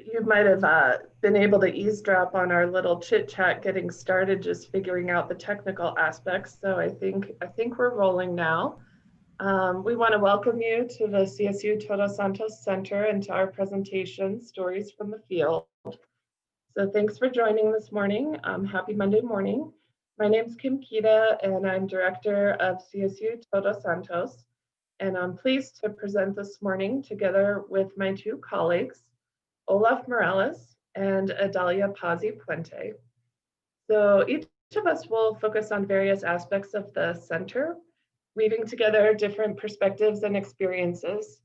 You might have been able to eavesdrop on our little chit chat getting started, just figuring out the technical aspects. So I think we're rolling now. We want to welcome you to the CSU Todos Santos Center and to our presentation, Stories from the Field. So thanks for joining this morning. Happy Monday morning. My name is Kim Kita, and I'm director of CSU Todos Santos. And I'm pleased to present this morning together with my two colleagues, Olaf Morales and Adalia Pazzi Puente. So each of us will focus on various aspects of the center, weaving together different perspectives and experiences.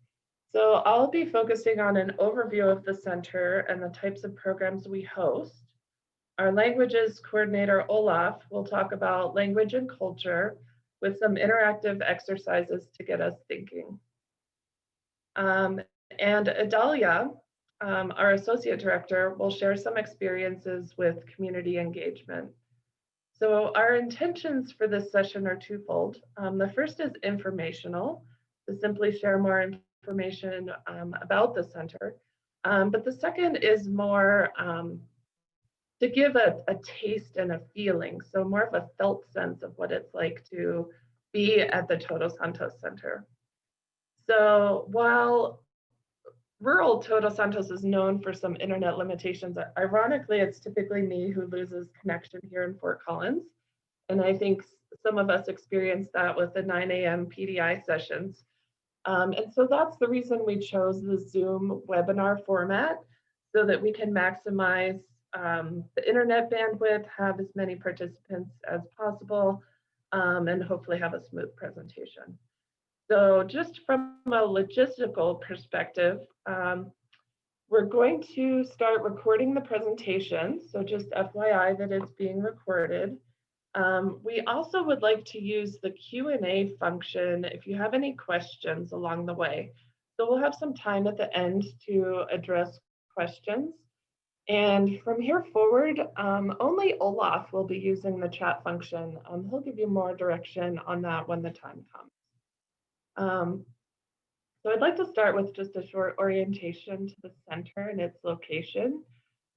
So I'll be focusing on an overview of the center and the types of programs we host. Our languages coordinator, Olaf, will talk about language and culture with some interactive exercises to get us thinking. And Adalia, our associate director, will share some experiences with community engagement. So our intentions for this session are twofold. The first is informational, to simply share more information about the center. But the second is more to give a taste and a feeling, so more of a felt sense of what it's like to be at the Todos Santos Center. So while rural Todos Santos is known for some internet limitations, ironically, it's typically me who loses connection here in Fort Collins. And I think some of us experienced that with the 9 a.m. PDI sessions. And so that's the reason we chose the Zoom webinar format, so that we can maximize the internet bandwidth, have as many participants as possible, and hopefully have a smooth presentation. So just from a logistical perspective, we're going to start recording the presentation. So just FYI that it's being recorded. We also would like to use the Q&A function if you have any questions along the way. So we'll have some time at the end to address questions. And from here forward, only Olaf will be using the chat function. He'll give you more direction on that when the time comes. So I'd like to start with just a short orientation to the center and its location.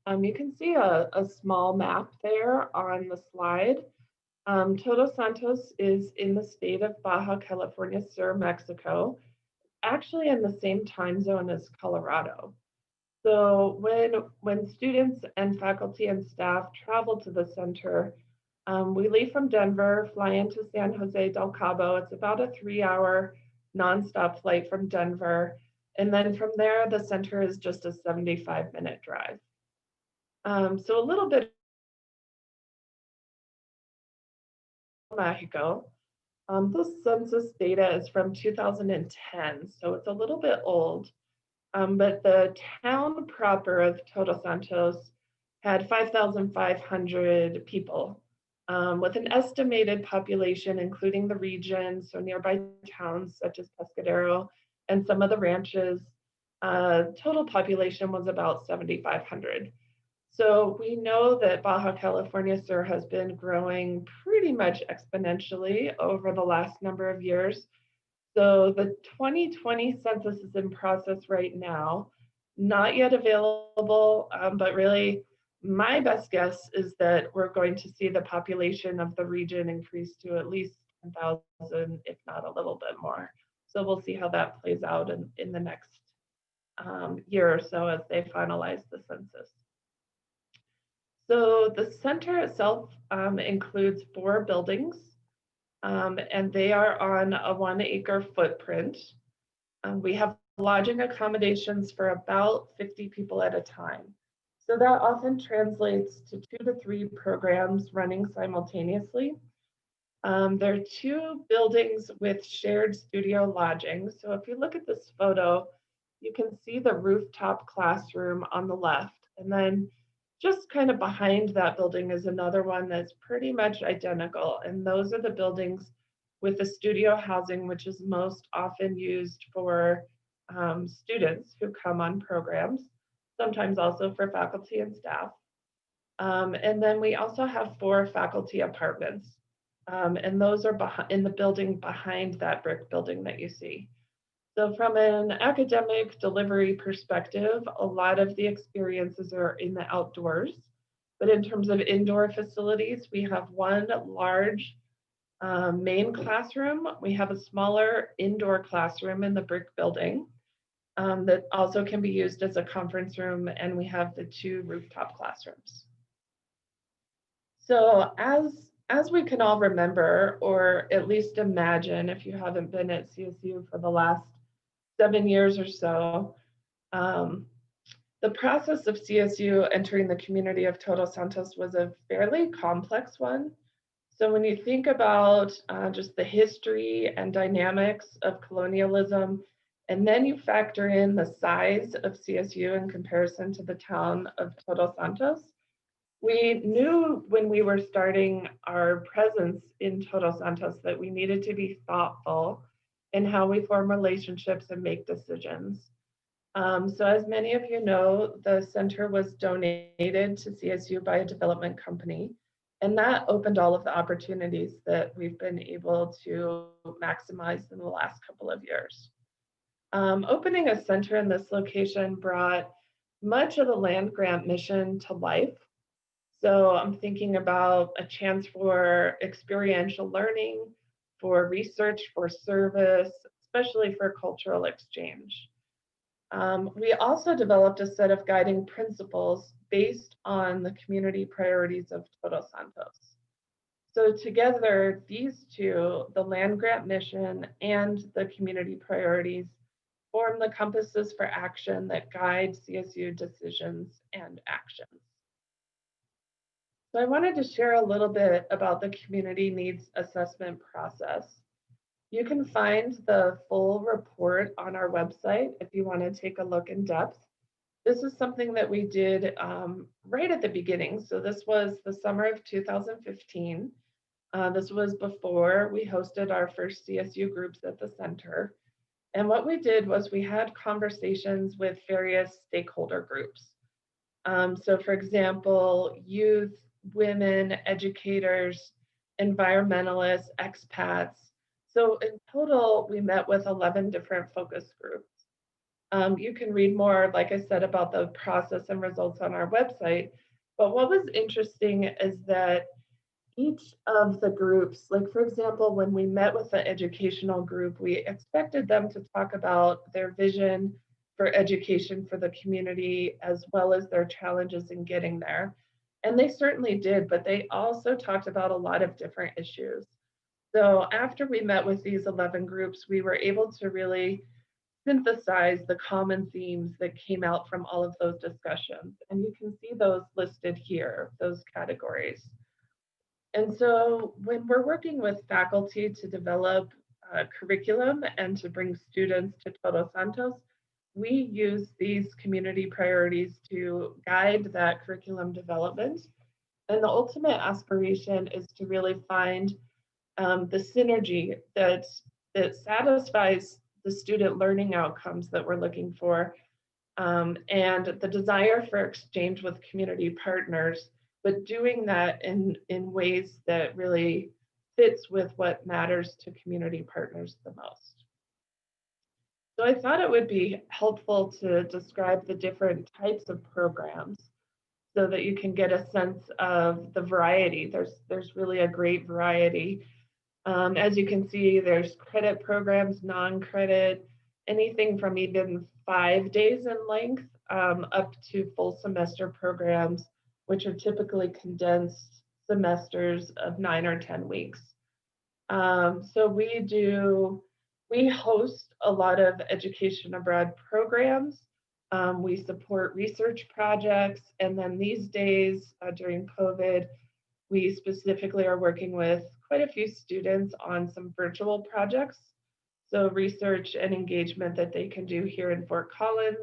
You can see a small map there on the slide. Todos Santos is in the state of Baja California Sur, Mexico, actually in the same time zone as Colorado. So when students and faculty and staff travel to the center, we leave from Denver, fly into San Jose del Cabo. It's about a 3-hour nonstop flight from Denver. And then from there, the center is just a 75-minute drive. So a little bit of Mexico. This census data is from 2010, so it's a little bit old. But the town proper of Todos Santos had 5,500 people, with an estimated population, including the region, so nearby towns such as Pescadero and some of the ranches. Total population was about 7,500. So we know that Baja California Sur has been growing pretty much exponentially over the last number of years. So the 2020 census is in process right now, not yet available, but really my best guess is that we're going to see the population of the region increase to at least 10,000, if not a little bit more. So we'll see how that plays out in the next year or so as they finalize the census. So the center itself includes 4 buildings. And they are on a 1-acre footprint. We have lodging accommodations for about 50 people at a time. So that often translates to 2 to 3 programs running simultaneously. There are 2 buildings with shared studio lodging. So if you look at this photo, you can see the rooftop classroom on the left. And then just kind of behind that building is another one that's pretty much identical. And those are the buildings with the studio housing, which is most often used for students who come on programs, sometimes also for faculty and staff. And then we also have 4 faculty apartments. And those are in the building behind that brick building that you see. So from an academic delivery perspective, a lot of the experiences are in the outdoors. But in terms of indoor facilities, we have one large main classroom. We have a smaller indoor classroom in the brick building that also can be used as a conference room, and we have the two rooftop classrooms. So as we can all remember, or at least imagine if you haven't been at CSU for the last 7 years or so, um, the process of CSU entering the community of Todos Santos was a fairly complex one. So when you think about just the history and dynamics of colonialism, and then you factor in the size of CSU in comparison to the town of Todos Santos, we knew when we were starting our presence in Todos Santos that we needed to be thoughtful in how we form relationships and make decisions. So as many of you know, the center was donated to CSU by a development company, and that opened all of the opportunities that we've been able to maximize in the last couple of years. Opening a center in this location brought much of the land grant mission to life. So I'm thinking about a chance for experiential learning, for research, for service, especially for cultural exchange. We also developed a set of guiding principles based on the community priorities of Todos Santos. So together, these two, the land grant mission and the community priorities, form the compasses for action that guide CSU decisions and actions. So I wanted to share a little bit about the community needs assessment process. You can find the full report on our website if you want to take a look in depth. This is something that we did right at the beginning. So this was the summer of 2015. This was before we hosted our first CSU groups at the center. And what we did was we had conversations with various stakeholder groups. So for example, youth, women, educators, environmentalists, expats. So in total, we met with 11 different focus groups. You can read more, like I said, about the process and results on our website. But what was interesting is that each of the groups, like for example, when we met with the educational group, we expected them to talk about their vision for education for the community, as well as their challenges in getting there. And they certainly did, but they also talked about a lot of different issues. So after we met with these 11 groups, we were able to really synthesize the common themes that came out from all of those discussions. And you can see those listed here, those categories. And so when we're working with faculty to develop curriculum and to bring students to Todos Santos, we use these community priorities to guide that curriculum development. And the ultimate aspiration is to really find the synergy that satisfies the student learning outcomes that we're looking for, and the desire for exchange with community partners, but doing that in ways that really fits with what matters to community partners the most. So I thought it would be helpful to describe the different types of programs so that you can get a sense of the variety. There's really a great variety. As you can see, there's credit programs, non-credit, anything from even 5 days in length up to full semester programs, which are typically condensed semesters of 9 or 10 weeks. So we host a lot of education abroad programs. We support research projects, and then these days during COVID, we specifically are working with quite a few students on some virtual projects. So research and engagement that they can do here in Fort Collins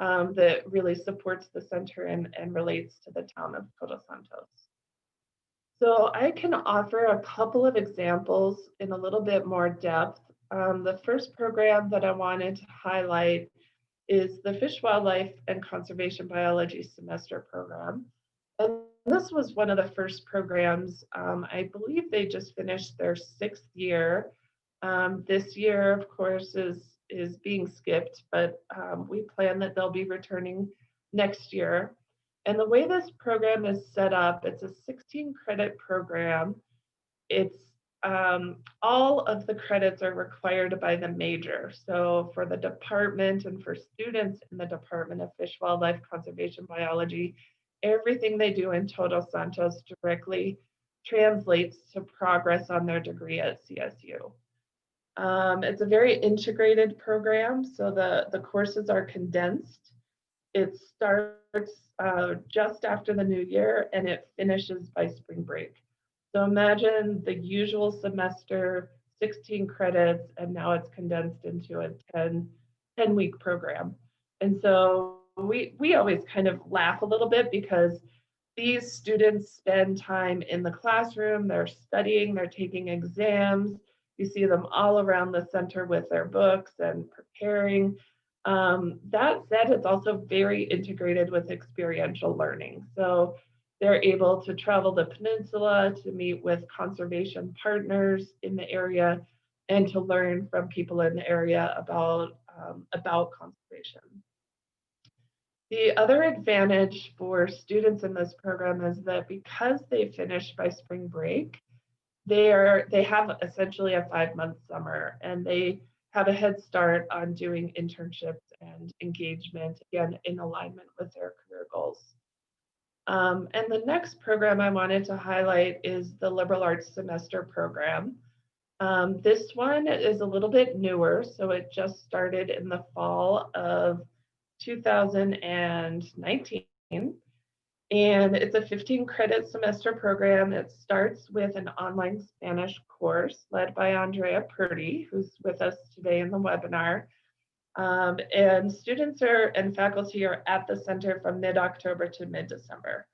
that really supports the center and relates to the town of Todos Santos. So I can offer a couple of examples in a little bit more depth. The first program that I wanted to highlight is the Fish, Wildlife, and Conservation Biology Semester Program. And this was one of the first programs. I believe they just finished their 6th year. This year, of course, is is being skipped, but we plan that they'll be returning next year. And the way this program is set up, it's a 16 credit program. It's all of the credits are required by the major. So for the department and for students in the Department of Fish, Wildlife, Conservation, Biology, everything they do in Todos Santos directly translates to progress on their degree at CSU. It's a very integrated program, so the courses are condensed. It starts just after the new year and it finishes by spring break. So imagine the usual semester, 16 credits, and now it's condensed into a 10-week program. And so we always kind of laugh a little bit because these students spend time in the classroom, they're studying, they're taking exams. You see them all around the center with their books and preparing. That said, it's also very integrated with experiential learning. So they're able to travel the peninsula to meet with conservation partners in the area and to learn from people in the area about conservation. The other advantage for students in this program is that because they finish by spring break, they have essentially a 5-month summer, and they have a head start on doing internships and engagement, again, in alignment with their career goals. And the next program I wanted to highlight is the Liberal Arts Semester Program. This one is a little bit newer, so it just started in the fall of 2019. And it's a 15 credit semester program. It starts with an online Spanish course led by Andrea Purdy, who's with us today in the webinar. And students and faculty are at the center from mid-October to mid-December.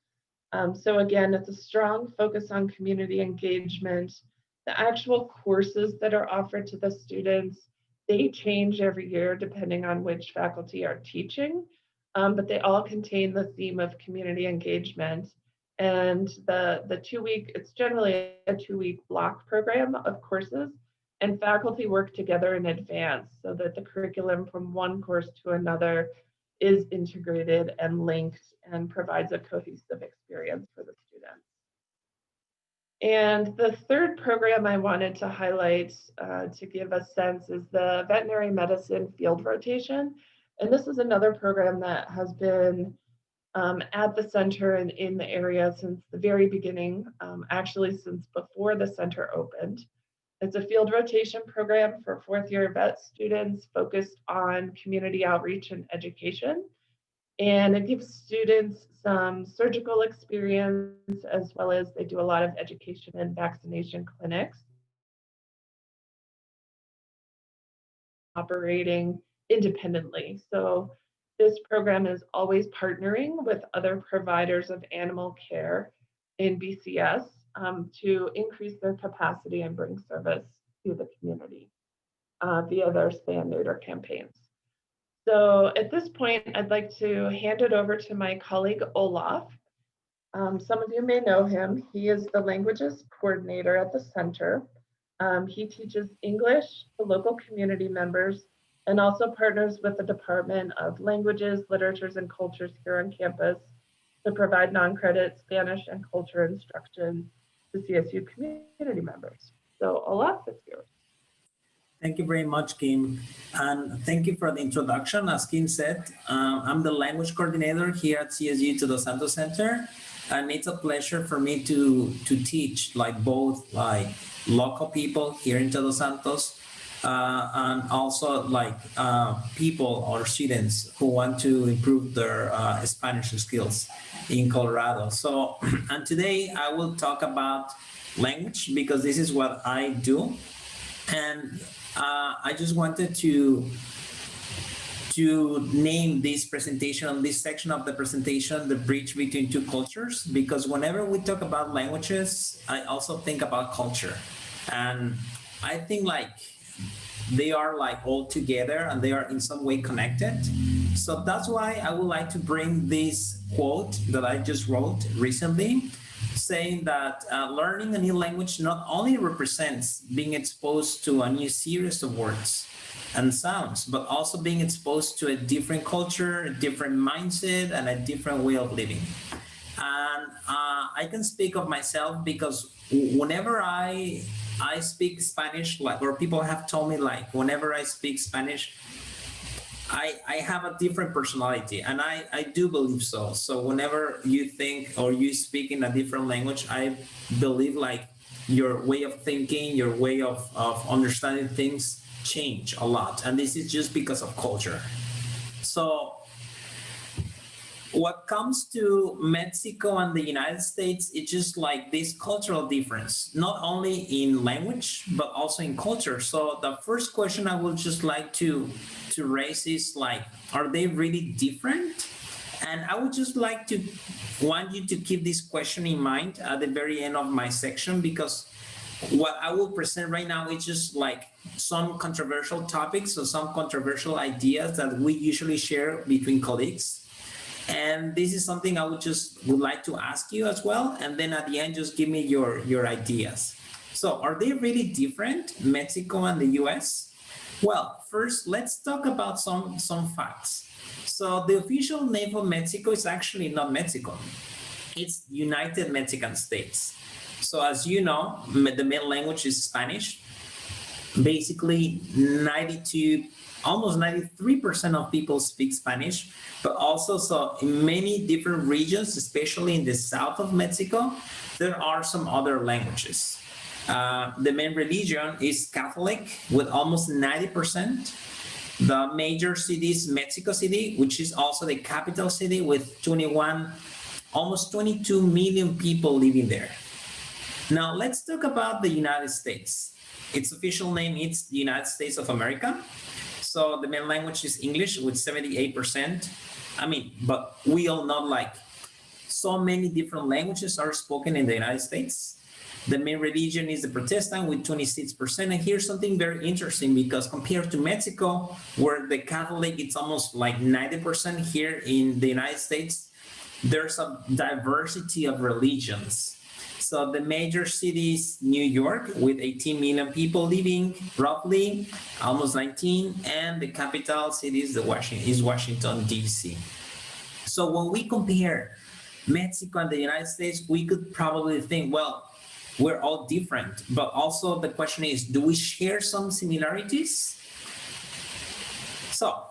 So again, it's a strong focus on community engagement. The actual courses that are offered to the students, they change every year depending on which faculty are teaching, but they all contain the theme of community engagement. And the 2-week, it's generally a 2-week block program of courses, and faculty work together in advance so that the curriculum from one course to another is integrated and linked and provides a cohesive experience for the students. And the third program I wanted to highlight to give a sense is the veterinary medicine field rotation. And this is another program that has been at the center and in the area since the very beginning, actually since before the center opened. It's a field rotation program for 4th-year vet students focused on community outreach and education. And it gives students some surgical experience, as well as they do a lot of education and vaccination clinics. Operating independently. So this program is always partnering with other providers of animal care in BCS to increase their capacity and bring service to the community via their spay and neuter campaigns. So at this point, I'd like to hand it over to my colleague, Olaf. Some of you may know him. He is the languages coordinator at the center. He teaches English to local community members and also partners with the Department of Languages, Literatures, and Cultures here on campus to provide non-credit Spanish and culture instruction to CSU community members. So Olaf, it's yours. Thank you very much, Kim. And thank you for the introduction. As Kim said, I'm the language coordinator here at CSU Todos Santos Center. And it's a pleasure for me to teach both local people here in Todos Santos and also people or students who want to improve their Spanish skills in Colorado. So, and today I will talk about language because this is what I do. And I just wanted to name this presentation, this section of the presentation, the bridge between two cultures, because whenever we talk about languages, I also think about culture. And I think they are all together and they are in some way connected. So that's why I would like to bring this quote that I just wrote recently, saying that learning a new language not only represents being exposed to a new series of words and sounds, but also being exposed to a different culture, a different mindset, and a different way of living. And I can speak of myself because whenever I speak Spanish, like, or people have told me, like, whenever I speak Spanish, I have a different personality, and I do believe so. So whenever you think or you speak in a different language, I believe like your way of thinking, your way of understanding things change a lot. And this is just because of culture. So what comes to Mexico and the United States, it's just like this cultural difference, not only in language, but also in culture. So the first question I would just like to raise is like, are they really different? And I would just like to want you to keep this question in mind at the very end of my section, because what I will present right now is just like some controversial topics or some controversial ideas that we usually share between colleagues. And this is something I would like to ask you as well. And then at the end, just give me your ideas. So are they really different, Mexico and the US? Well, first, let's talk about some facts. So the official name of Mexico is actually not Mexico. It's United Mexican States. So as you know, the main language is Spanish. Basically, almost 93% of people speak Spanish, but also so in many different regions, especially in the south of Mexico, there are some other languages. The main religion is Catholic with almost 90%. The major city is Mexico City, which is also the capital city with almost 22 million people living there. Now let's talk about the United States. Its official name is the United States of America. So the main language is English with 78%. But we all know like so many different languages are spoken in the United States. The main religion is the Protestant with 26%. And here's something very interesting, because compared to Mexico, where the Catholic, it's almost like 90%, here in the United States, there's a diversity of religions. So the major city is New York with 18 million people living, roughly, almost 19, and the capital city is Washington, D.C. So when we compare Mexico and the United States, we could probably think, well, we're all different. But also the question is, do we share some similarities? So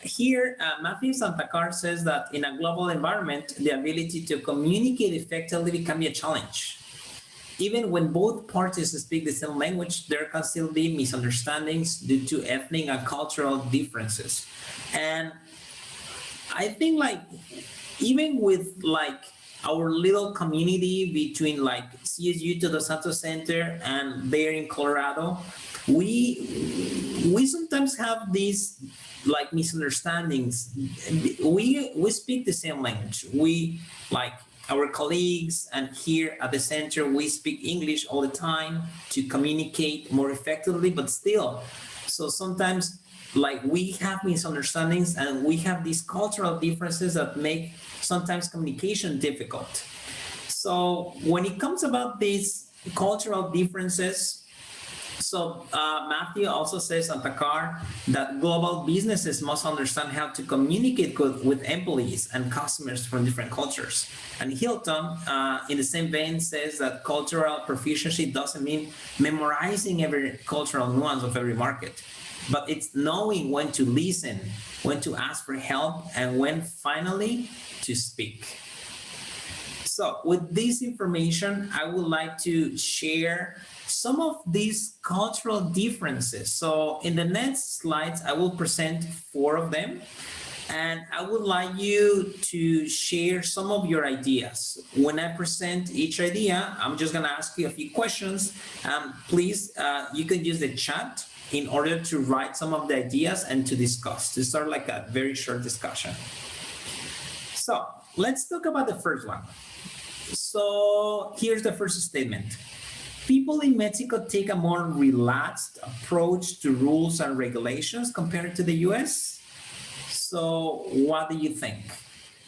here, Matthew Santacar says that in a global environment, the ability to communicate effectively can be a challenge. Even when both parties speak the same language, there can still be misunderstandings due to ethnic and cultural differences. And I think like, even with like our little community between like CSU Todos Santos Center and there in Colorado, we sometimes have these like misunderstandings. We speak the same language. We like our colleagues, and here at the center, we speak English all the time to communicate more effectively, but still, so sometimes like we have misunderstandings and we have these cultural differences that make sometimes communication difficult. So when it comes about these cultural differences, so Matthew also says on Takar that global businesses must understand how to communicate with employees and customers from different cultures. And Hilton, in the same vein, says that cultural proficiency doesn't mean memorizing every cultural nuance of every market, but it's knowing when to listen, when to ask for help, and when finally to speak. So with this information, I would like to share some of these cultural differences. So in the next slides, I will present 4 of them. And I would like you to share some of your ideas. When I present each idea, I'm just gonna ask you a few questions. Please, you can use the chat in order to write some of the ideas and to discuss, to start like a very short discussion. So let's talk about the first one. So here's the first statement. People in Mexico take a more relaxed approach to rules and regulations compared to the US. So what do you think?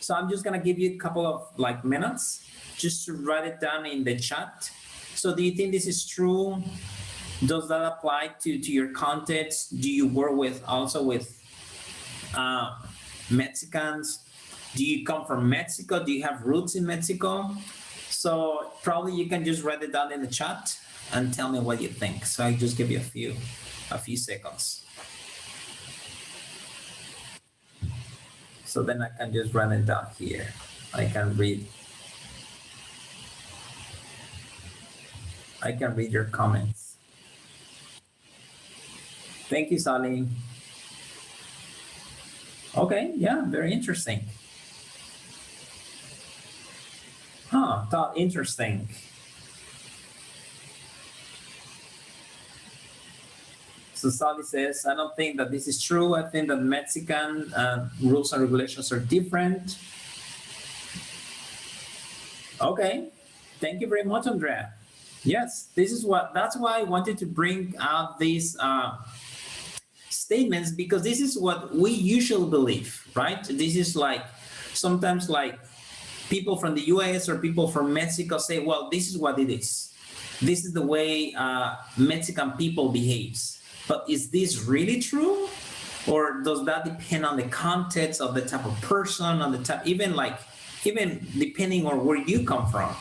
So I'm just gonna give you a couple of like minutes just to write it down in the chat. So do you think this is true? Does that apply to your contacts? Do you work with also with Mexicans? Do you come from Mexico? Do you have roots in Mexico? So probably you can just write it down in the chat and tell me what you think. So I just give you a few seconds. So then I can just write it down here. I can read your comments. Thank you, Sally. Okay, yeah, very interesting. Huh, thought interesting. So Sally says, I don't think that this is true. I think that Mexican rules and regulations are different. Okay, thank you very much, Andrea. Yes, that's why I wanted to bring out these statements, because this is what we usually believe, right? This is like, sometimes like people from the US or people from Mexico say, well, this is what it is. This is the way Mexican people behaves. But is this really true? Or does that depend on the context of the type of person, on the type, even depending on where you come from?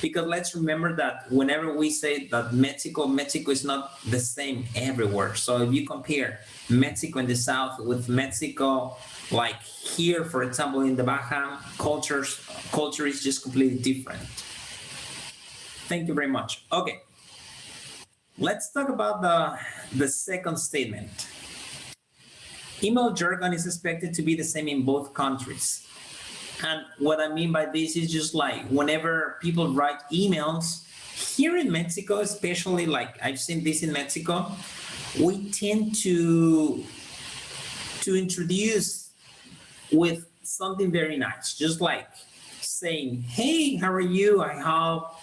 Because let's remember that whenever we say that Mexico is not the same everywhere. So if you compare Mexico in the South with Mexico, like here, for example, in the Baja, culture is just completely different. Thank you very much. Okay, let's talk about the second statement. Email jargon is expected to be the same in both countries. And what I mean by this is just like whenever people write emails, here in Mexico, especially, like I've seen this in Mexico, we tend to introduce with something very nice, just like saying, hey, how are you? I hope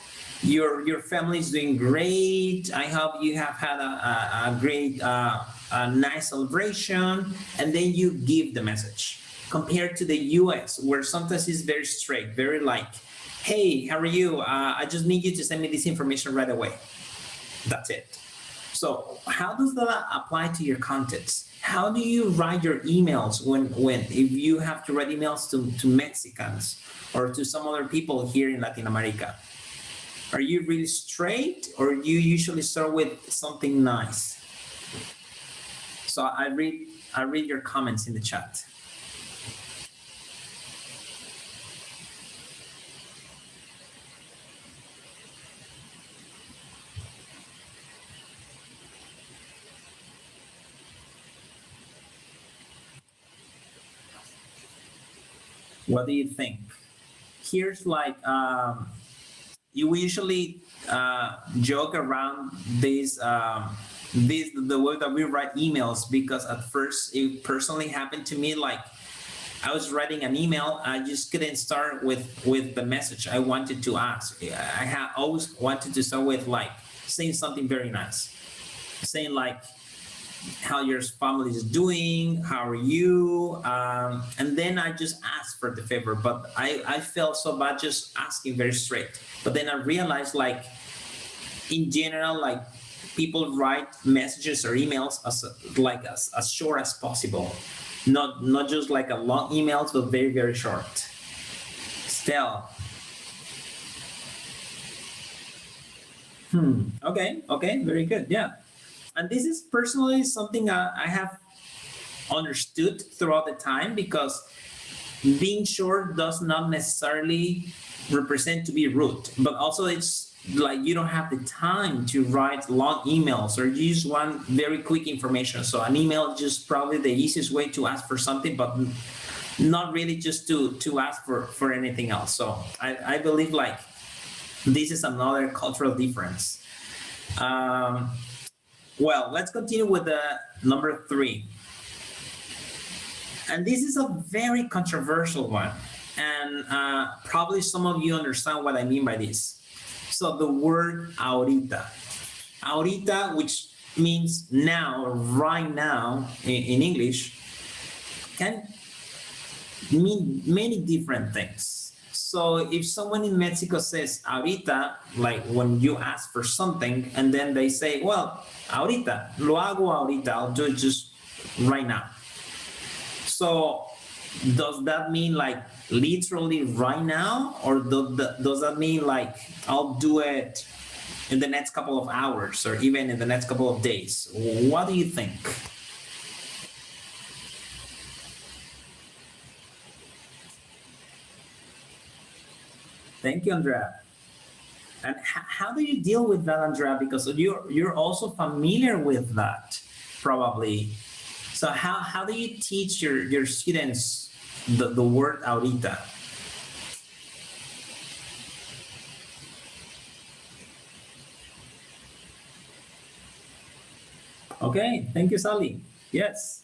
your family is doing great. I hope you have had a great, nice celebration. And then you give the message. Compared to the US, where sometimes it's very straight, very like, hey, how are you? I just need you to send me this information right away. That's it. So how does that apply to your contacts? How do you write your emails if you have to write emails to Mexicans or to some other people here in Latin America? Are you really straight, or do you usually start with something nice? So I read your comments in the chat. What do you think? Here's like, you usually joke around this, the way that we write emails, because at first it personally happened to me, like I was writing an email, I just couldn't start with the message I wanted to ask. I have always wanted to start with like saying something very nice, saying like, how your family is doing, how are you, and then I just asked for the favor. But I felt so bad just asking very straight. But then I realized, like, in general, like, people write messages or emails as short as possible, not just like a long emails, but very, very short. Still. Okay, very good. Yeah. And this is personally something I have understood throughout the time, because being short does not necessarily represent to be rude, but also it's like you don't have the time to write long emails, or you just want very quick information. So an email is just probably the easiest way to ask for something, but not really just to ask for anything else. So I believe like this is another cultural difference. Well, let's continue with the number 3. And this is a very controversial one. And probably some of you understand what I mean by this. So the word ahorita. Ahorita, which means now, or right now in English, can mean many different things. So if someone in Mexico says ahorita, like when you ask for something, and then they say, well, ahorita, lo hago ahorita, I'll do it just right now. So does that mean like literally right now, or does that mean like I'll do it in the next couple of hours or even in the next couple of days? What do you think? Thank you, Andrea. And how do you deal with that, Andrea? Because you're also familiar with that, probably. So how do you teach your students the word ahorita? Okay, thank you, Sally. Yes.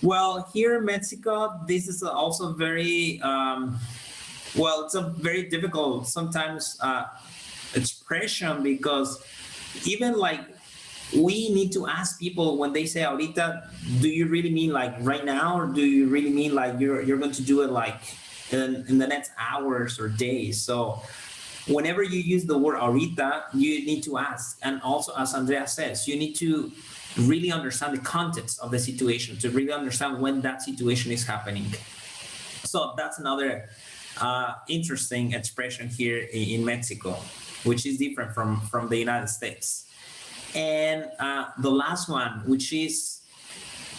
Well, here in Mexico, this is also very well. It's a very difficult sometimes expression, because even like we need to ask people when they say ahorita, do you really mean like right now, or do you really mean like you're going to do it like in the next hours or days? So whenever you use the word ahorita, you need to ask. And also, as Andrea says, you need to really understand the context of the situation to really understand when that situation is happening. So that's another interesting expression here in Mexico, which is different from the United States. And the last one, which is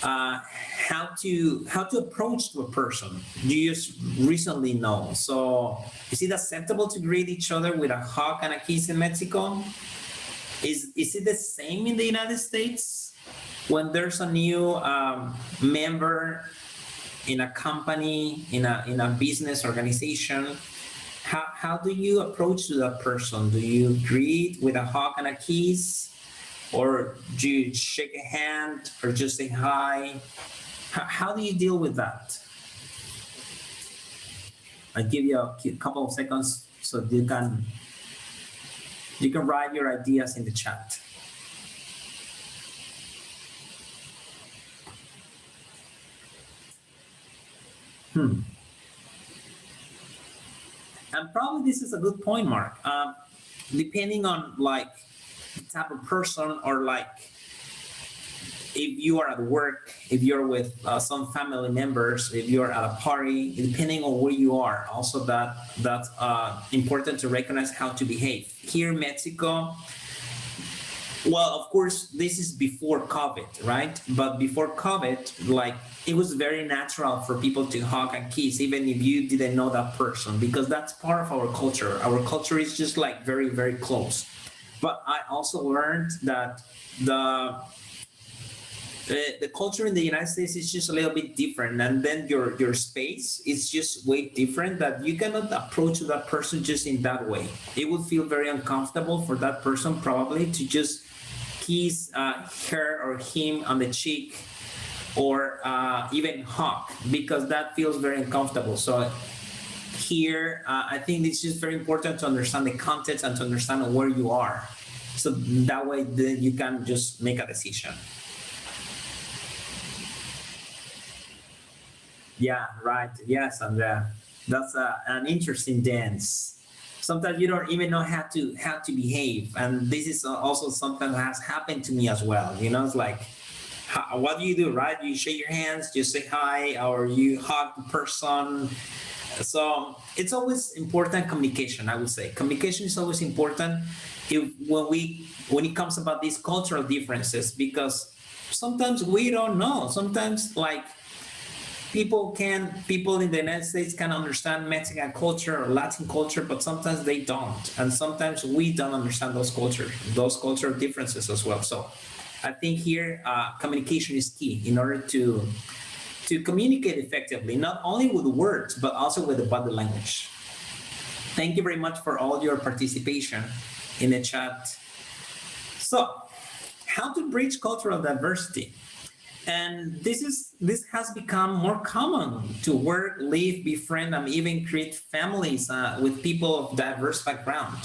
how to approach to a person you just recently know. So is it acceptable to greet each other with a hug and a kiss in Mexico? Is it the same in the United States? When there's a new member in a company, in a business organization, how do you approach to that person? Do you greet with a hug and a kiss? Or do you shake a hand or just say hi? How do you deal with that? I'll give you a couple of seconds so you can write your ideas in the chat. And probably this is a good point, Mark. Depending on like the type of person, or like if you are at work, if you're with some family members, if you're at a party, depending on where you are, also that's important to recognize how to behave. Here in Mexico, well, of course, this is before COVID, right? But before COVID, like it was very natural for people to hug and kiss, even if you didn't know that person, because that's part of our culture. Our culture is just like very, very close. But I also learned that the culture in the United States is just a little bit different, and then your space is just way different, that you cannot approach that person just in that way. It would feel very uncomfortable for that person probably to just kiss her or him on the cheek, or even hug, because that feels very uncomfortable. So here, I think it's just very important to understand the context and to understand where you are. So that way, then you can just make a decision. Yeah, right. Yes, Andrea. That's an interesting dance. Sometimes you don't even know how to behave, and this is also something that has happened to me as well. You know, it's like, what do you do, right? You shake your hands, you say hi, or you hug the person. So it's always important communication. I would say communication is always important when it comes about these cultural differences, because sometimes we don't know. Sometimes like people in the United States can understand Mexican culture or Latin culture, but sometimes they don't, and sometimes we don't understand those cultural differences as well. So I think here communication is key in order to communicate effectively, not only with words, but also with the body language. Thank you very much for all your participation in the chat. So, how to bridge cultural diversity? And this has become more common to work, live, befriend, and even create families with people of diverse background.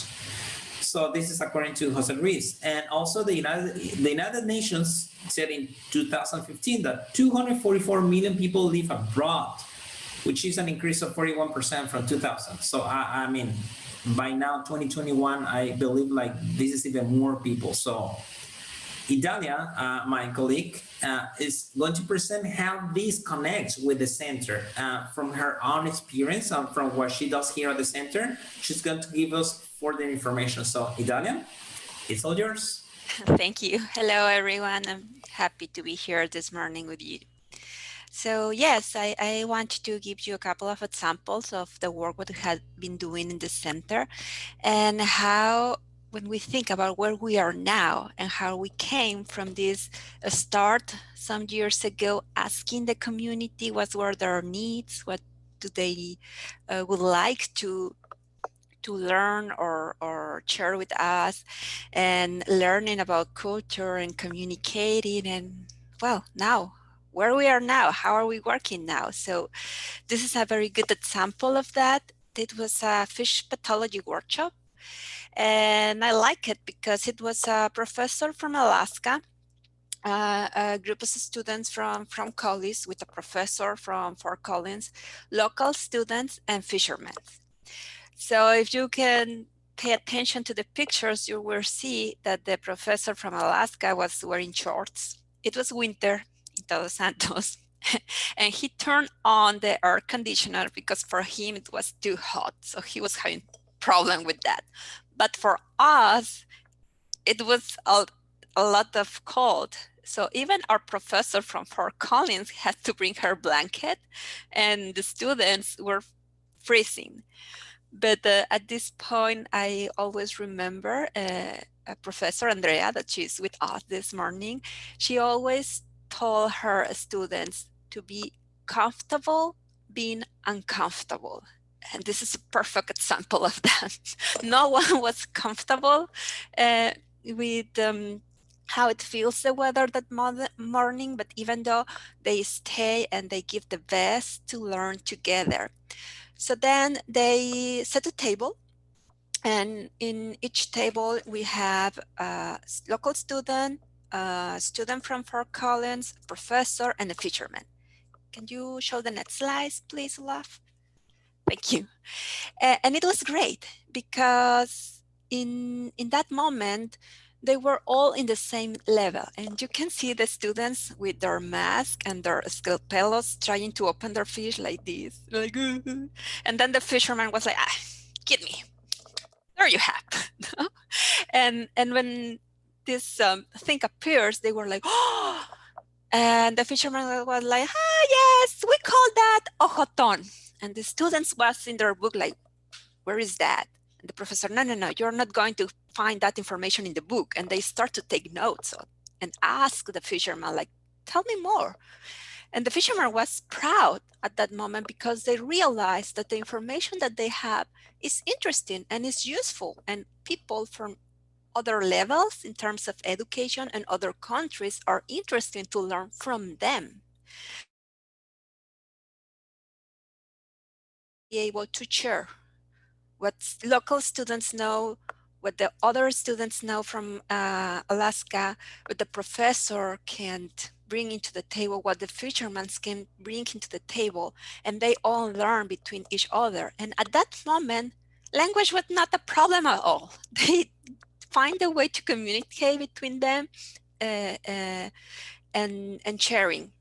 So this is according to Jose Ruiz. And also the United Nations said in 2015 that 244 million people live abroad which is an increase of 41% from 2000. So I mean, by now 2021, I believe like this is even more people. So Idalia, my colleague, is going to present how this connects with the center from her own experience and from what she does here at the center. She's going to give us further information. So Idalia, it's all yours. Thank you. Hello, everyone. I'm happy to be here this morning with you. So yes, I want to give you a couple of examples of the work what we have been doing in the center and how when we think about where we are now and how we came from this start some years ago, asking the community what were their needs, what do they would like to learn or share with us, and learning about culture and communicating, and well, now where we are now, how are we working now? So this is a very good example of that. It was a fish pathology workshop, and I like it because it was a professor from Alaska, a group of students from college with a professor from Fort Collins, local students, and fishermen. So if you can pay attention to the pictures, you will see that the professor from Alaska was wearing shorts. It was winter in Todos Santos. And he turned on the air conditioner because for him it was too hot. So he was having problem with that. But for us, it was a lot of cold. So even our professor from Fort Collins had to bring her blanket, and the students were freezing. But at this point, I always remember Professor Andrea, that she's with us this morning. She always told her students to be comfortable being uncomfortable. And this is a perfect example of that. No one was comfortable with how it feels the weather that morning, but even though they stay and they give the best to learn together. So then they set a table, and in each table we have a local student, a student from Fort Collins, a professor, and a fisherman. Can you show the next slide, please, Olaf? Thank you. And it was great because in that moment, they were all in the same level. And you can see the students with their mask and their scalpelos trying to open their fish like this. Like, and then the fisherman was like, get me. There you have. and when this thing appears, they were like, oh, and the fisherman was like, yes, we call that ojoton. And the students was in their book like, where is that? And the professor, no, you're not going to find that information in the book. And they start to take notes and ask the fisherman, like, tell me more. And the fisherman was proud at that moment because they realized that the information that they have is interesting and is useful. And people from other levels in terms of education and other countries are interested to learn from them. Be able to share what local students know, what the other students know from Alaska, what the professor can bring into the table, what the fishermen can bring into the table, and they all learn between each other. And at that moment, language was not a problem at all. They find a way to communicate between them and sharing.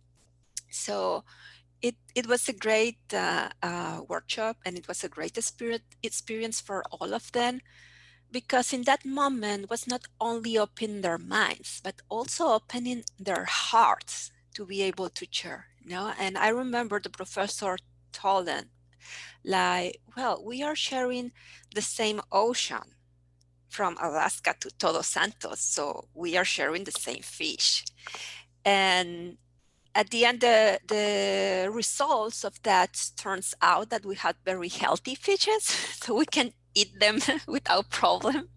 So it was a great workshop, and it was a great experience for all of them, because in that moment was not only opening their minds, but also opening their hearts to be able to share. And I remember the professor told them, like, well, we are sharing the same ocean from Alaska to Todos Santos, so we are sharing the same fish. And at the end, the results of that turns out that we had very healthy fishes, so we can eat them without problem.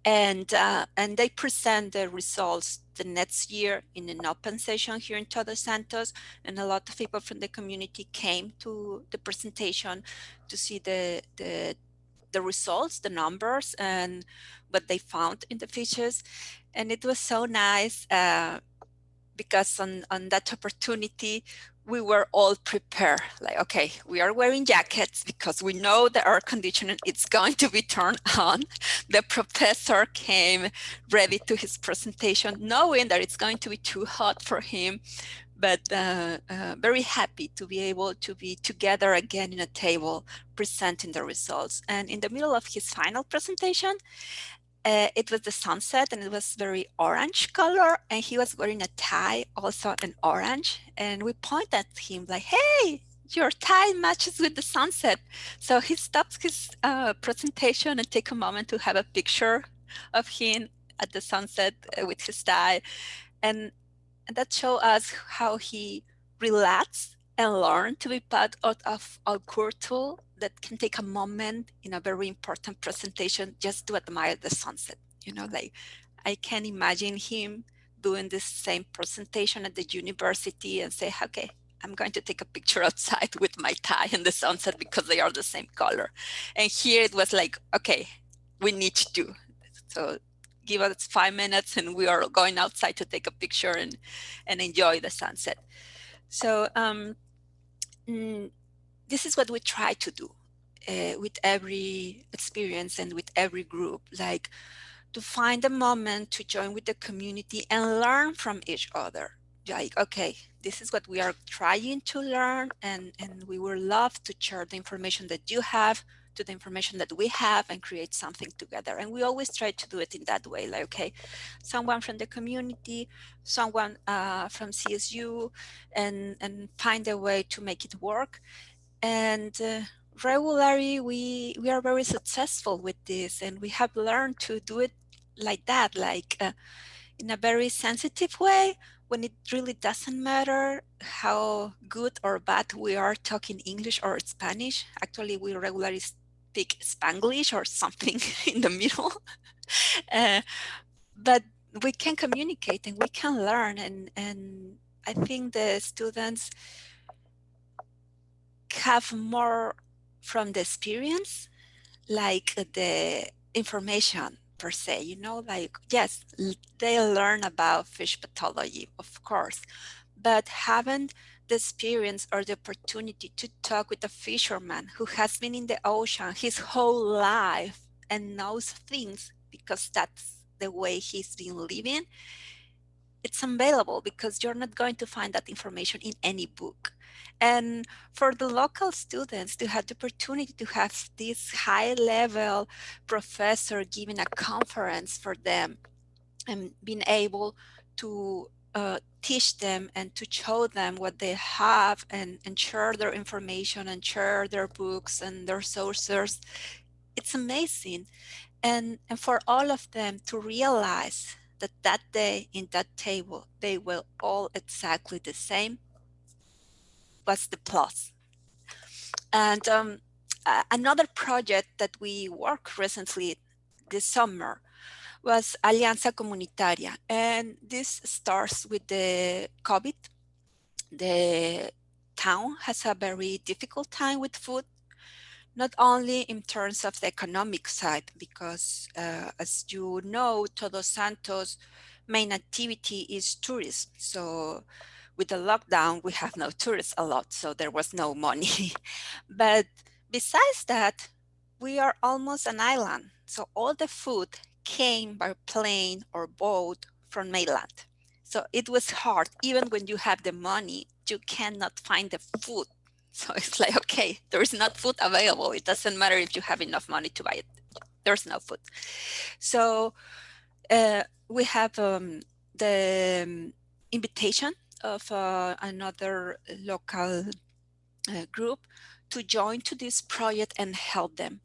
And they present the results the next year in an open session here in Todos Santos, and a lot of people from the community came to the presentation to see the results, the numbers, and what they found in the fishes. And it was so nice because on that opportunity, we were all prepared. Like, okay, we are wearing jackets because we know the air conditioning is going to be turned on. The professor came ready to his presentation, knowing that it's going to be too hot for him, but very happy to be able to be together again in a table presenting the results. And in the middle of his final presentation, it was the sunset and it was very orange color, and he was wearing a tie, also an orange. And we pointed at him like, hey, your tie matches with the sunset. So he stops his presentation and take a moment to have a picture of him at the sunset with his tie. And that showed us how he relaxed and learned to be part of our culture that can take a moment in a very important presentation just to admire the sunset. You know, like I can imagine him doing the same presentation at the university and say, okay, I'm going to take a picture outside with my tie and the sunset because they are the same color. And here it was like, okay, we need to. So give us 5 minutes and we are going outside to take a picture and enjoy the sunset. So this is what we try to do with every experience and with every group, like to find a moment to join with the community and learn from each other. Like, okay, this is what we are trying to learn, and we would love to share the information that you have to the information that we have and create something together. And we always try to do it in that way, like, okay, someone from the community, someone from CSU, and find a way to make it work. And regularly, we are very successful with this, and we have learned to do it like that, like in a very sensitive way, when it really doesn't matter how good or bad we are talking English or Spanish. Actually, we regularly speak Spanglish or something in the middle. But we can communicate and we can learn. And I think the students have more from the experience, like the information per se, you know, like, yes, they learn about fish pathology, of course, but having the experience or the opportunity to talk with a fisherman who has been in the ocean his whole life and knows things because that's the way he's been living, it's unavailable because you're not going to find that information in any book. And for the local students to have the opportunity to have this high level professor giving a conference for them and being able to teach them and to show them what they have and share their information and share their books and their sources, it's amazing. And for all of them to realize that that day in that table, they were all exactly the same, was the plus. And another project that we worked recently this summer was Alianza Comunitaria. And this starts with the COVID. The town has a very difficult time with food, not only in terms of the economic side, because as you know, Todos Santos' main activity is tourism. So with the lockdown, we have no tourists a lot, so there was no money. But besides that, we are almost an island. So all the food came by plane or boat from mainland. So it was hard. Even when you have the money, you cannot find the food. So it's like, okay, there is not food available. It doesn't matter if you have enough money to buy it. There's no food. So we have the invitation of another local group to join to this project and help them.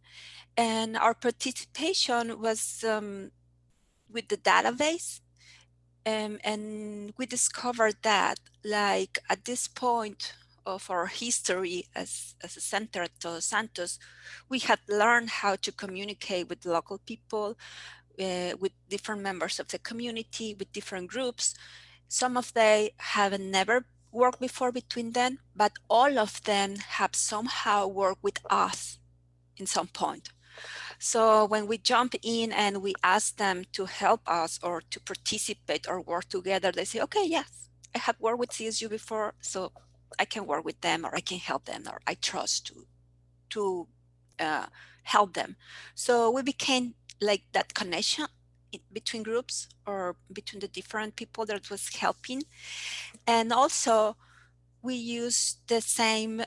And our participation was with the database. And we discovered that, like, at this point of our history as a center at Todos Santos, we had learned how to communicate with local people, with different members of the community, with different groups. Some of them have never worked before between them, but all of them have somehow worked with us in some point. So when we jump in and we ask them to help us or to participate or work together, they say, okay, yes, I have worked with CSU before, so I can work with them, or I can help them, or I trust to help them. So we became like that connection between groups or between the different people that was helping. And also we use the same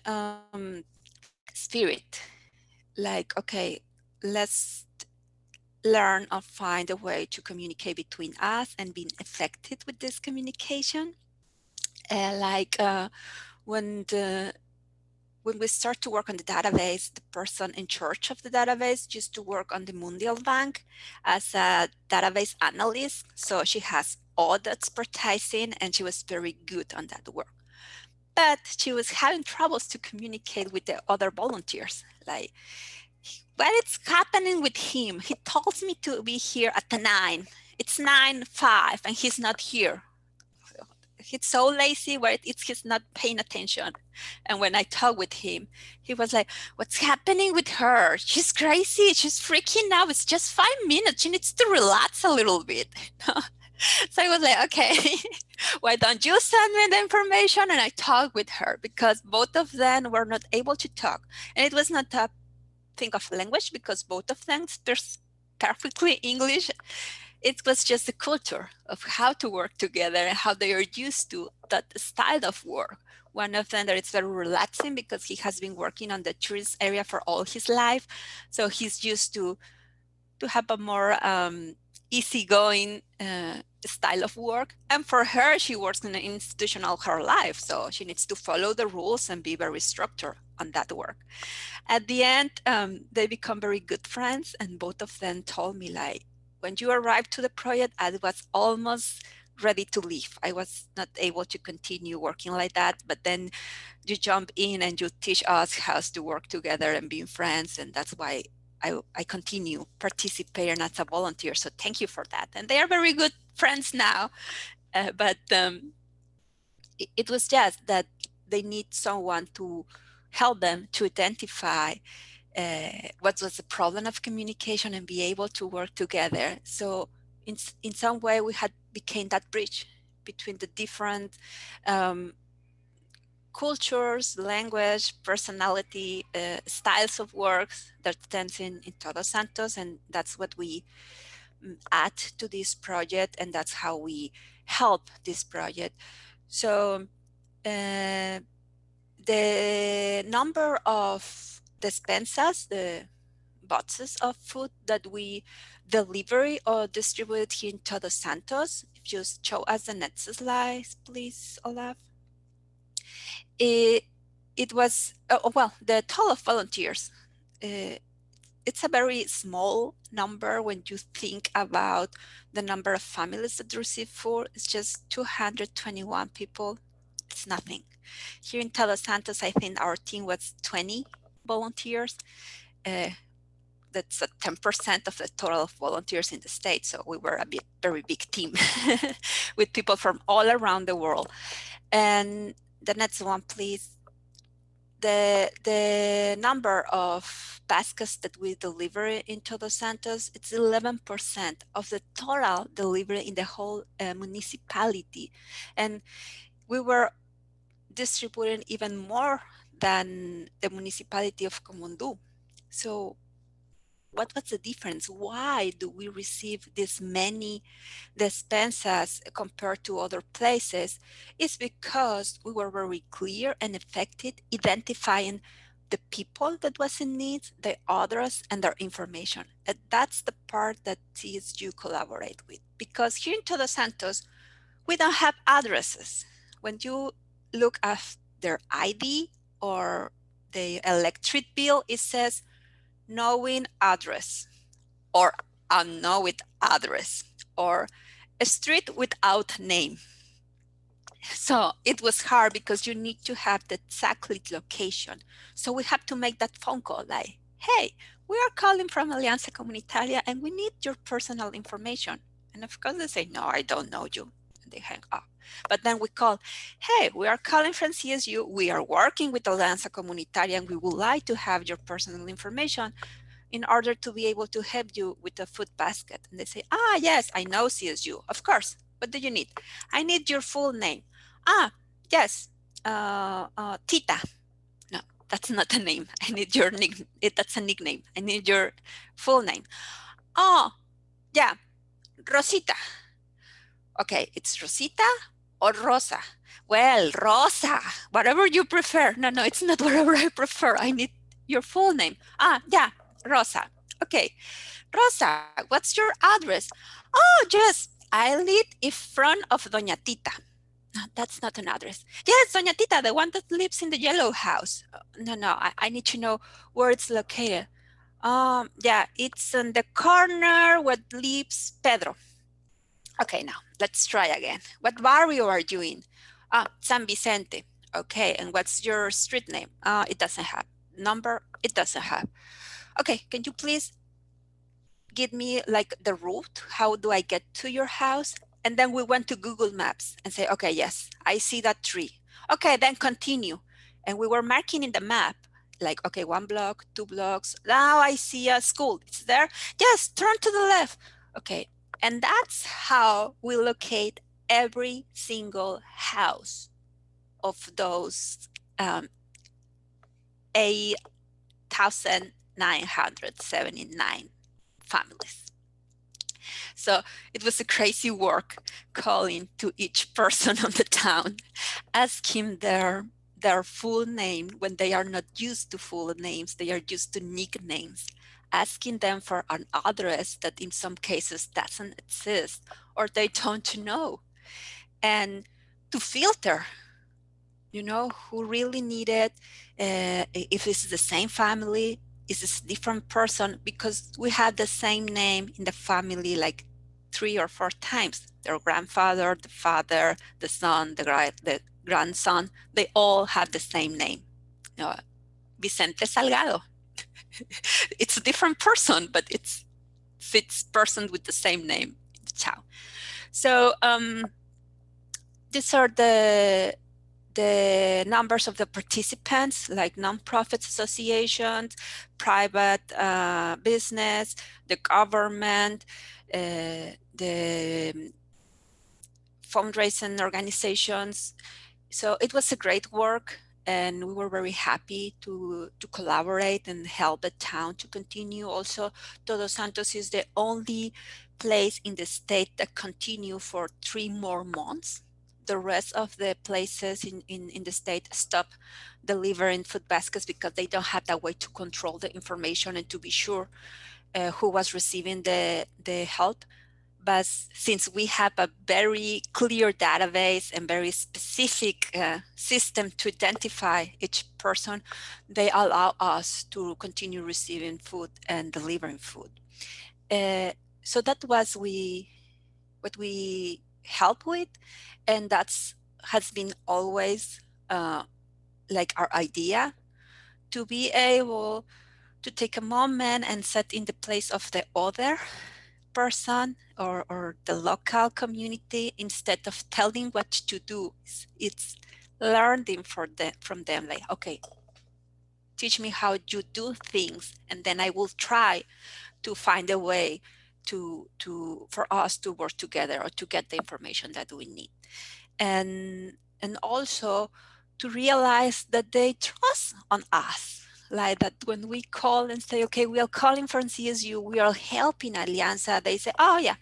spirit, like, okay, let's learn or find a way to communicate between us and being effective with this communication. When the when we start to work on the database, the person in charge of the database used to work on the Mundial Bank as a database analyst. So she has all the expertise in, and she was very good on that work. But she was having troubles to communicate with the other volunteers. Like, what is happening with him? He tells me to be here at the 9. It's 9:05 and he's not here. He's so lazy where he's not paying attention. And when I talk with him, he was like, what's happening with her? She's crazy. She's freaking out. It's just 5 minutes. She needs to relax a little bit. So I was like, okay, why don't you send me the information and I talk with her? Because both of them were not able to talk. And it was not a thing of language, because both of them speak perfectly English. It was just the culture of how to work together and how they are used to that style of work. One of them that it's very relaxing because he has been working on the tourist area for all his life. So he's used to have a more easygoing style of work. And for her, she works in an institution all her life. So she needs to follow the rules and be very structured on that work. At the end, they become very good friends. And both of them told me, like, when you arrived to the project, I was almost ready to leave. I was not able to continue working like that, but then you jump in and you teach us how to work together and being friends. And that's why I continue participating as a volunteer. So thank you for that. And they are very good friends now. But it was just that they need someone to help them to identify what was the problem of communication and be able to work together. So in some way we had became that bridge between the different cultures, language, personality, styles of work that stands in Todos Santos. And that's what we add to this project, and that's how we help this project. So the number of despensas, the boxes of food that we deliver or distribute here in Todos Santos, if you show us the next slide, please, Olaf. It was, well, the total of volunteers, it's a very small number when you think about the number of families that receive food. It's just 221 people. It's nothing. Here in Todos Santos, I think our team was 20 volunteers. That's 10% of the total of volunteers in the state. So we were a very big team with people from all around the world. And the next one, please. The number of baskets that we deliver in Todos Santos, it's 11% of the total delivery in the whole municipality. And we were distributing even more than the municipality of Comundu. So what was the difference? Why do we receive this many despensas compared to other places? It's because we were very clear and effective identifying the people that was in need, the others, and their information. And that's the part that CSU collaborate with. Because here in Todos Santos, we don't have addresses. When you look at their ID or the electric bill, it says knowing address or unknown address or a street without name. So it was hard because you need to have the exact location. So we have to make that phone call like, hey, we are calling from Alianza Comunitaria and we need your personal information. And of course they say, no, I don't know you. And they hang up. But then we call, hey, we are calling from CSU. We are working with Alianza Comunitaria and we would like to have your personal information in order to be able to help you with a food basket. And they say, yes, I know CSU. Of course. What do you need? I need your full name. Yes. Tita. No, that's not a name. I need your nickname. That's a nickname. I need your full name. Oh, yeah, Rosita. Okay, it's Rosita or Rosa. Well, Rosa, whatever you prefer. No, it's not whatever I prefer. I need your full name. Yeah, Rosa. Okay, Rosa, what's your address? Oh, yes, I live in front of Doña Tita. No, that's not an address. Yes, Doña Tita, the one that lives in the yellow house. No, I need to know where it's located. Yeah, it's in the corner where lives Pedro. Okay, now let's try again. What barrio are you in? San Vicente. Okay, and what's your street name? It doesn't have. Number, it doesn't have. Okay, can you please give me like the route? How do I get to your house? And then we went to Google Maps and say, okay, yes, I see that tree. Okay, then continue. And we were marking in the map, like, okay, 1 block, 2 blocks. Now I see a school. It's there. Yes, turn to the left. Okay, and that's how we locate every single house of those 8,979 families. So it was a crazy work calling to each person on the town, asking their full name when they are not used to full names, they are used to nicknames, asking them for an address that in some cases doesn't exist or they don't know, and to filter, who really needed, if it's the same family, is this different person, because we had the same name in the family like 3 or 4 times. Their grandfather, the father, the son, the grandson, they all have the same name. Vicente Salgado. It's a different person, but it's fits person with the same name. Ciao. So these are the numbers of the participants, like nonprofit associations, private business, the government, the fundraising organizations. So it was a great work, and we were very happy to collaborate and help the town to continue. Also, Todos Santos is the only place in the state that continue for 3 more months. The rest of the places in the state stop delivering food baskets because they don't have that way to control the information and to be sure who was receiving the help. But since we have a very clear database and very specific system to identify each person, they allow us to continue receiving food and delivering food. So that was what we help with, and that's has been always like our idea, to be able to take a moment and set in the place of the other person or the local community, instead of telling what to do. It's learning from them, like, okay, teach me how you do things, and then I will try to find a way for us to work together or to get the information that we need. And also to realize that they trust on us, like that when we call and say, okay, we are calling from CSU, we are helping Alianza, they say, oh yeah,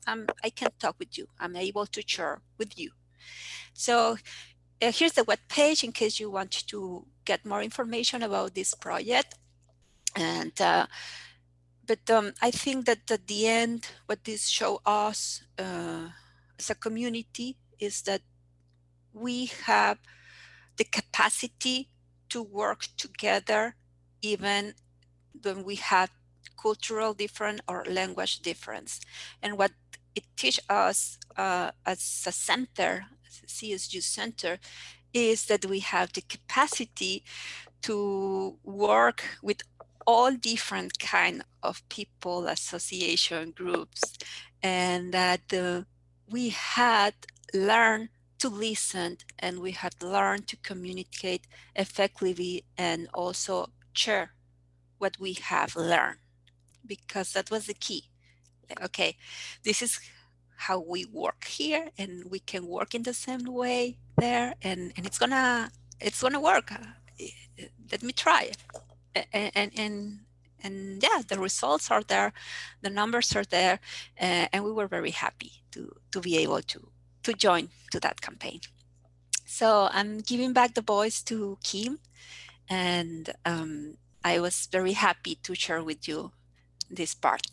I can talk with you, I'm able to share with you. So here's the web page in case you want to get more information about this project. And but I think that at the end, what this show us as a community is that we have the capacity to work together, even when we have cultural difference or language difference. And what it teaches us as a center, as a CSU center, is that we have the capacity to work with all different kind of people, association groups, and that we had learned to listen, and we had learned to communicate effectively and also share what we have learned, because that was the key. Okay, this is how we work here, and we can work in the same way there, and it's gonna work. Let me try it. And yeah, the results are there, the numbers are there, and we were very happy to be able to join to that campaign. So I'm giving back the voice to Kim, and I was very happy to share with you this part.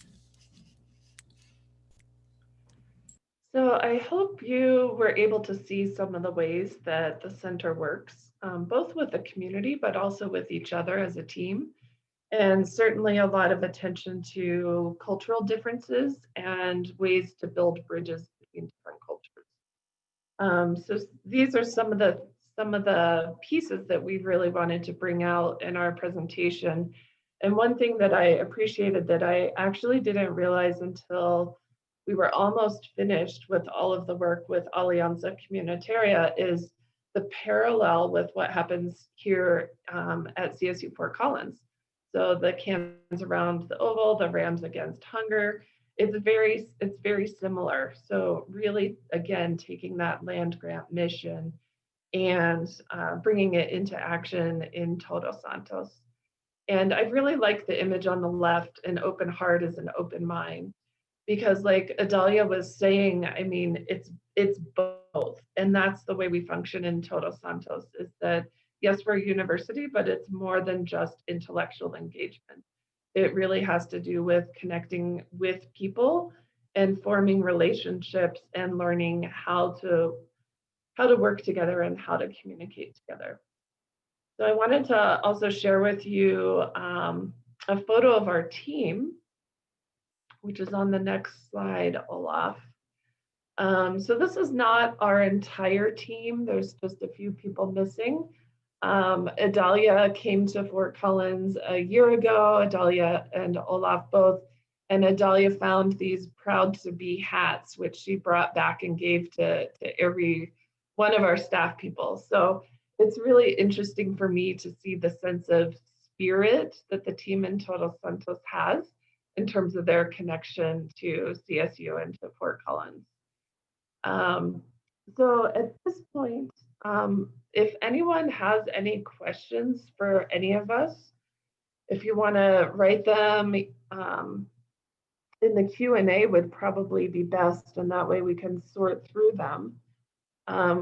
So I hope you were able to see some of the ways that the center works, both with the community, but also with each other as a team. And certainly a lot of attention to cultural differences and ways to build bridges between different cultures. So these are some of the pieces that we really wanted to bring out in our presentation. And one thing that I appreciated that I actually didn't realize until we were almost finished with all of the work with Alianza Comunitaria is the parallel with what happens here at CSU Fort Collins. So the cans around the oval, the Rams Against Hunger, it's very similar. So really, again, taking that land grant mission and bringing it into action in Todos Santos. And I really like the image on the left, an open heart is an open mind, because like Adalia was saying, I mean, it's both. And that's the way we function in Todos Santos, is that yes, we're a university, but it's more than just intellectual engagement. It really has to do with connecting with people and forming relationships and learning how to work together and how to communicate together. So I wanted to also share with you a photo of our team, which is on the next slide, Olaf. So this is not our entire team. There's just a few people missing. Adalia came to Fort Collins a year ago, Adalia and Olaf both, and Adalia found these proud to be hats, which she brought back and gave to every one of our staff people. So it's really interesting for me to see the sense of spirit that the team in Todos Santos has in terms of their connection to CSU and to Fort Collins. So at this point, if anyone has any questions for any of us, if you want to write them in the Q&A would probably be best, and that way we can sort through them.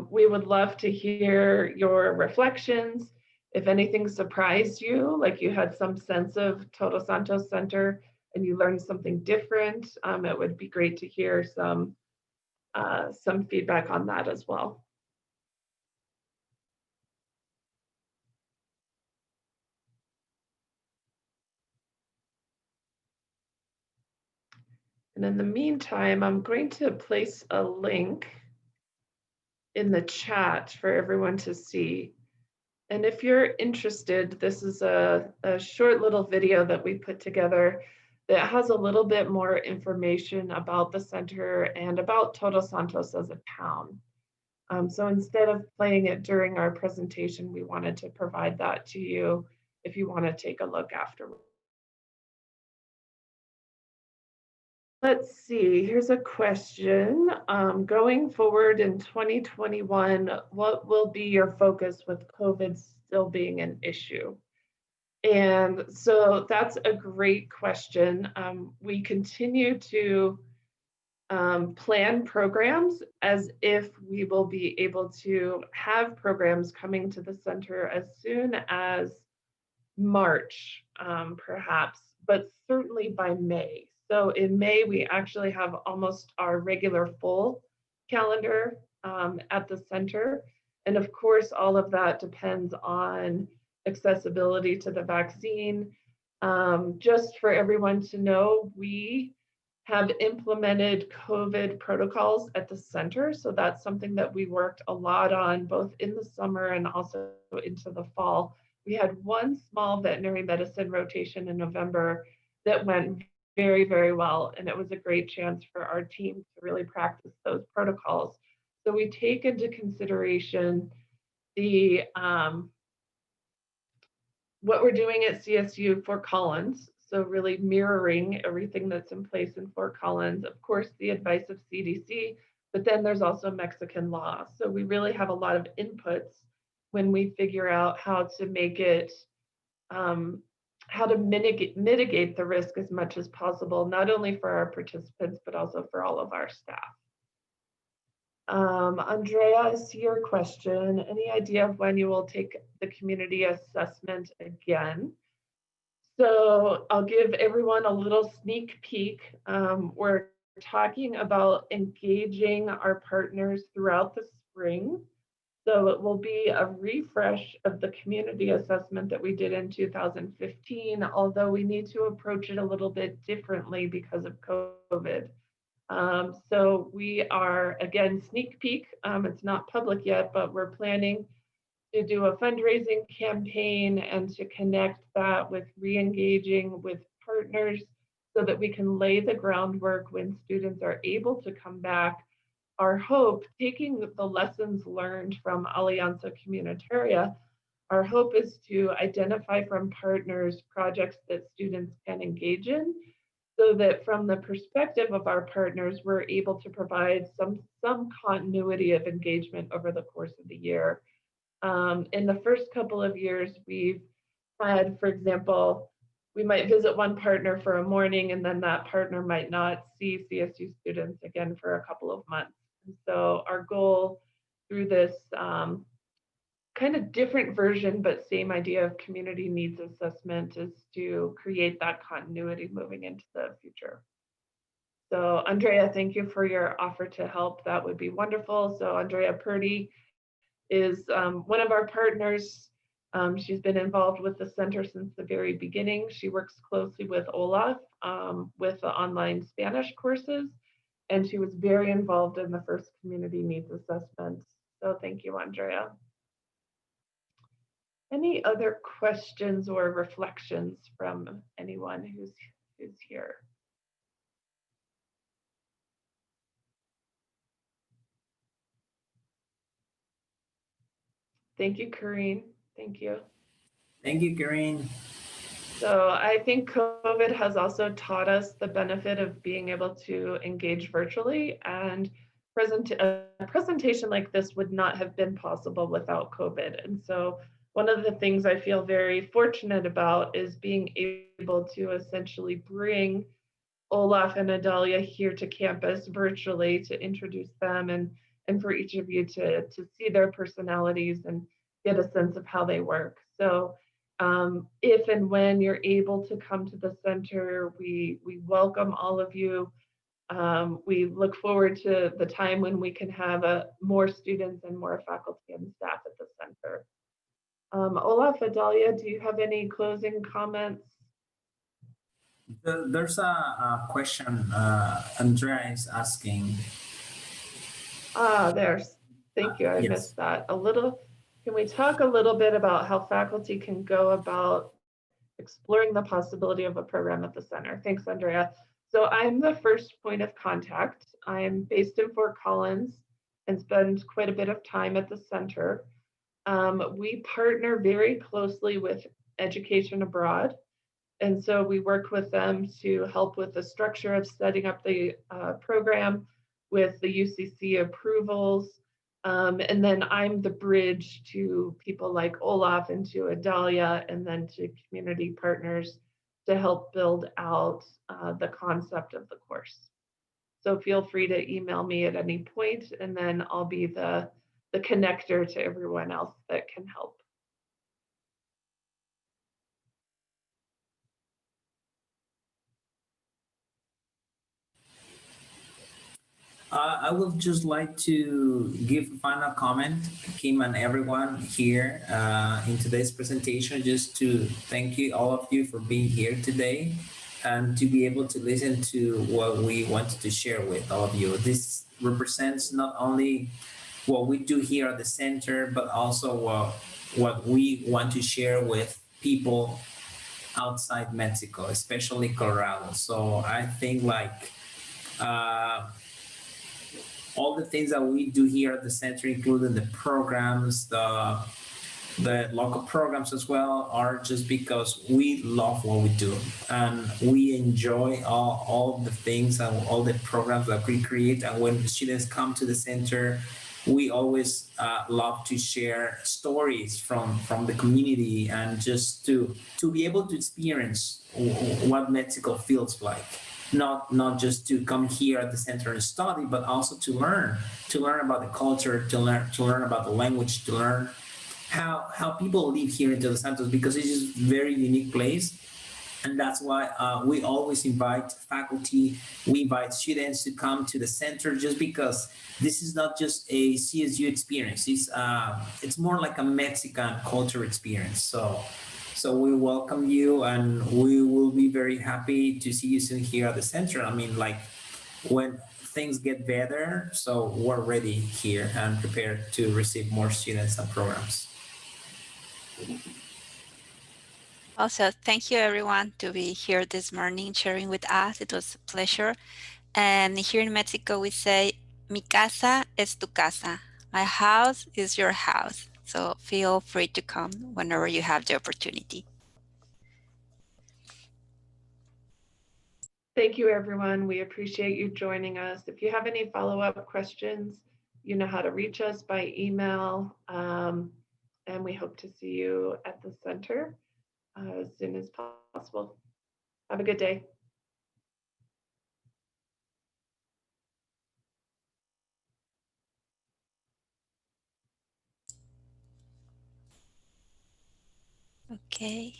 We would love to hear your reflections. If anything surprised you, like you had some sense of Todos Santos Center and you learned something different, it would be great to hear some feedback on that as well. And in the meantime, I'm going to place a link in the chat for everyone to see. And if you're interested, this is a short little video that we put together that has a little bit more information about the center and about Todos Santos as a town. So instead of playing it during our presentation, we wanted to provide that to you if you want to take a look afterwards. Let's see, here's a question. Going forward in 2021, what will be your focus with COVID still being an issue? And so that's a great question. We continue to plan programs as if we will be able to have programs coming to the center as soon as March, perhaps, but certainly by May. So in May, we actually have almost our regular full calendar at the center. And of course, all of that depends on accessibility to the vaccine. Just for everyone to know, we have implemented COVID protocols at the center. So that's something that we worked a lot on both in the summer and also into the fall. We had one small veterinary medicine rotation in November that went very, very well. And it was a great chance for our team to really practice those protocols. So we take into consideration the what we're doing at CSU Fort Collins. So really mirroring everything that's in place in Fort Collins, of course, the advice of CDC, but then there's also Mexican law. So we really have a lot of inputs when we figure out how to make it, how to mitigate the risk as much as possible, not only for our participants, but also for all of our staff. Andrea, I see your question. Any idea of when you will take the community assessment again? So I'll give everyone a little sneak peek. We're talking about engaging our partners throughout the spring. So it will be a refresh of the community assessment that we did in 2015, although we need to approach it a little bit differently because of COVID. So we are, again, sneak peek. It's not public yet, but we're planning to do a fundraising campaign and to connect that with re-engaging with partners so that we can lay the groundwork when students are able to come back. Our hope, taking the lessons learned from Alianza Comunitaria, our hope is to identify from partners projects that students can engage in, so that from the perspective of our partners, we're able to provide some continuity of engagement over the course of the year. In the first couple of years, we've had, for example, we might visit one partner for a morning and then that partner might not see CSU students again for a couple of months. And so our goal through this kind of different version, but same idea of community needs assessment, is to create that continuity moving into the future. So Andrea, thank you for your offer to help. That would be wonderful. So Andrea Purdy is one of our partners. She's been involved with the center since the very beginning. She works closely with Olaf with the online Spanish courses, and she was very involved in the first community needs assessment. So thank you, Andrea. Any other questions or reflections from anyone who's here? Thank you, Karine. Thank you. Thank you, Karine. So I think COVID has also taught us the benefit of being able to engage virtually, and a presentation like this would not have been possible without COVID. And so one of the things I feel very fortunate about is being able to essentially bring Olaf and Adalia here to campus virtually to introduce them, and for each of you to see their personalities and get a sense of how they work. So if and when you're able to come to the center, we welcome all of you. We look forward to the time when we can have more students and more faculty and staff at the center. Olaf, Adalia, do you have any closing comments? There's a question Andrea is asking. Thank you, I missed that. Can we talk a little bit about how faculty can go about exploring the possibility of a program at the center? Thanks, Andrea. So I'm the first point of contact. I'm based in Fort Collins and spend quite a bit of time at the center. We partner very closely with Education Abroad. And so we work with them to help with the structure of setting up the program, with the UCC approvals. And then I'm the bridge to people like Olaf and to Adalia, and then to community partners to help build out the concept of the course. So feel free to email me at any point, and then I'll be the connector to everyone else that can help. I would just like to give a final comment, Kim and everyone here in today's presentation, just to thank you, all of you, for being here today and to be able to listen to what we wanted to share with all of you. This represents not only what we do here at the center, but also what we want to share with people outside Mexico, especially Colorado. So I think all the things that we do here at the center, including the programs, the local programs as well are just because we love what we do and we enjoy all the things and all the programs that we create. And when the students come to the center, we always love to share stories from the community and just to be able to experience what Mexico feels like. Not just to come here at the center and study, but also to learn about the culture, to learn about the language, to learn how people live here in Todos Santos, because it's just a very unique place. And that's why we always invite faculty, we invite students to come to the center, just because this is not just a CSU experience. It's more like a Mexican culture experience. So we welcome you, and we will be very happy to see you soon here at the center. I mean, like when things get better, so we're ready here and prepared to receive more students and programs. Also, thank you everyone to be here this morning sharing with us. It was a pleasure. And here in Mexico, we say, mi casa es tu casa. My house is your house. So feel free to come whenever you have the opportunity. Thank you, everyone. We appreciate you joining us. If you have any follow-up questions, you know how to reach us by email. And we hope to see you at the center as soon as possible. Have a good day. Okay.